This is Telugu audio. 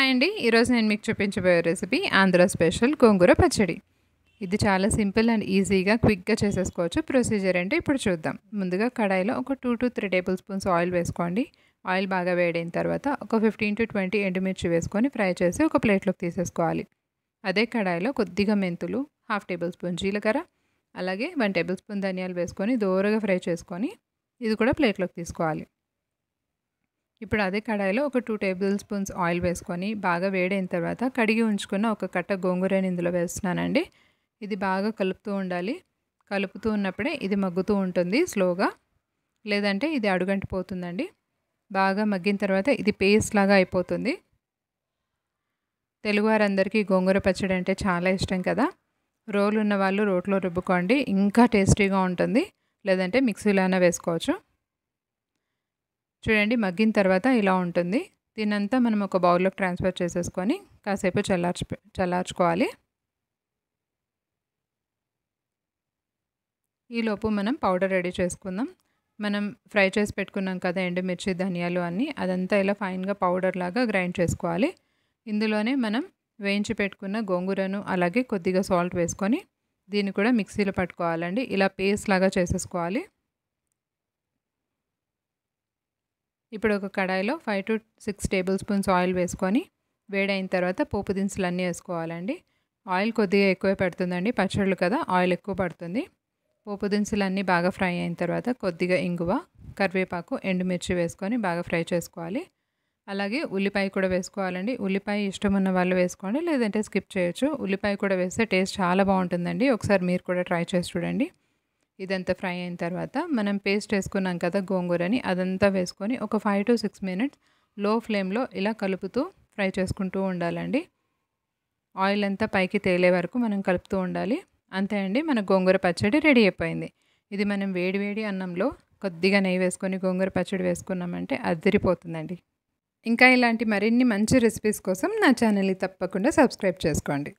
హాయ్ అండి. ఈరోజు నేను మీకు చూపించబోయే రెసిపీ ఆంధ్ర స్పెషల్ గోంగూర పచ్చడి. ఇది చాలా సింపుల్ అండ్ ఈజీగా క్విక్గా చేసేసుకోవచ్చు. ప్రొసీజర్ అంటే ఇప్పుడు చూద్దాం. ముందుగా కడాయిలో ఒక 2-3 టేబుల్ స్పూన్స్ ఆయిల్ వేసుకోండి. ఆయిల్ బాగా వేడైన తర్వాత ఒక 15-20 ఎండుమిర్చి వేసుకొని ఫ్రై చేసి ఒక ప్లేట్లోకి తీసేసుకోవాలి. అదే కడాయిలో కొద్దిగా మెంతులు, హాఫ్ టేబుల్ స్పూన్ జీలకర్ర, అలాగే 1 టేబుల్ స్పూన్ ధనియాలు వేసుకొని దోరగా ఫ్రై చేసుకొని ఇది కూడా ప్లేట్లోకి తీసుకోవాలి. ఇప్పుడు అదే కడాయిలో ఒక 2 టేబుల్ స్పూన్స్ ఆయిల్ వేసుకొని బాగా వేడైన తర్వాత కడిగి ఉంచుకున్న ఒక కట్ట గోంగూరని ఇందులో వేస్తున్నానండి. ఇది బాగా కలుపుతూ ఉండాలి. కలుపుతూ ఉన్నప్పుడే ఇది మగ్గుతూ ఉంటుంది స్లోగా, లేదంటే ఇది అడుగంటిపోతుందండి. బాగా మగ్గిన తర్వాత ఇది పేస్ట్ లాగా అయిపోతుంది. తెలుగువారందరికీ గోంగూర పచ్చడి అంటే చాలా ఇష్టం కదా. రోలు ఉన్న వాళ్ళు రోట్లో రుబ్బుకోండి, ఇంకా టేస్టీగా ఉంటుంది. లేదంటే మిక్సీలోనే వేసుకోవచ్చు. చూడండి, మగ్గిన తర్వాత ఇలా ఉంటుంది. దీనంతా మనం ఒక బౌల్లోకి ట్రాన్స్ఫర్ చేసేసుకొని కాసేపు చల్లార్చుకోవాలి. ఈలోపు మనం పౌడర్ రెడీ చేసుకుందాం. మనం ఫ్రై చేసి పెట్టుకున్నాం కదా ఎండుమిర్చి, ధనియాలు అన్నీ, అదంతా ఇలా ఫైన్గా పౌడర్ లాగా గ్రైండ్ చేసుకోవాలి. ఇందులోనే మనం వేయించి పెట్టుకున్న గోంగూరను అలాగే కొద్దిగా సాల్ట్ వేసుకొని దీన్ని కూడా మిక్సీలో పట్టుకోవాలండి. ఇలా పేస్ట్ లాగా చేసేసుకోవాలి. ఇప్పుడు ఒక కడాయిలో 5-6 టేబుల్ స్పూన్స్ ఆయిల్ వేసుకొని వేడైన తర్వాత పోపు దినుసులన్నీ వేసుకోవాలండి. ఆయిల్ కొద్దిగా ఎక్కువే పడుతుందండి, పచ్చళ్ళు కదా, ఆయిల్ ఎక్కువ పడుతుంది. పోపు దినుసులన్నీ బాగా ఫ్రై అయిన తర్వాత కొద్దిగా ఇంగువ, కరివేపాకు, ఎండుమిర్చి వేసుకొని బాగా ఫ్రై చేసుకోవాలి. అలాగే ఉల్లిపాయ కూడా వేసుకోవాలండి. ఉల్లిపాయ ఇష్టం ఉన్న వాళ్ళు వేసుకోండి, లేదంటే స్కిప్ చేయొచ్చు. ఉల్లిపాయ కూడా వేస్తే టేస్ట్ చాలా బాగుంటుందండి. ఒకసారి మీరు కూడా ట్రై చేసి చూడండి. ఇదంతా ఫ్రై అయిన తర్వాత మనం పేస్ట్ వేసుకున్నాం కదా గోంగూరని, అదంతా వేసుకొని ఒక 5-6 మినిట్స్ లో ఫ్లేమ్లో ఇలా కలుపుతూ ఫ్రై చేసుకుంటూ ఉండాలండి. ఆయిల్ అంతా పైకి తేలే వరకు మనం కలుపుతూ ఉండాలి. అంతే అండి, మన గోంగూర పచ్చడి రెడీ అయిపోయింది. ఇది మనం వేడి అన్నంలో కొద్దిగా నెయ్యి వేసుకొని గోంగూర పచ్చడి వేసుకున్నామంటే అదిరిపోతుందండి. ఇంకా ఇలాంటి మరిన్ని మంచి రెసిపీస్ కోసం నా ఛానల్ని తప్పకుండా సబ్స్క్రైబ్ చేసుకోండి.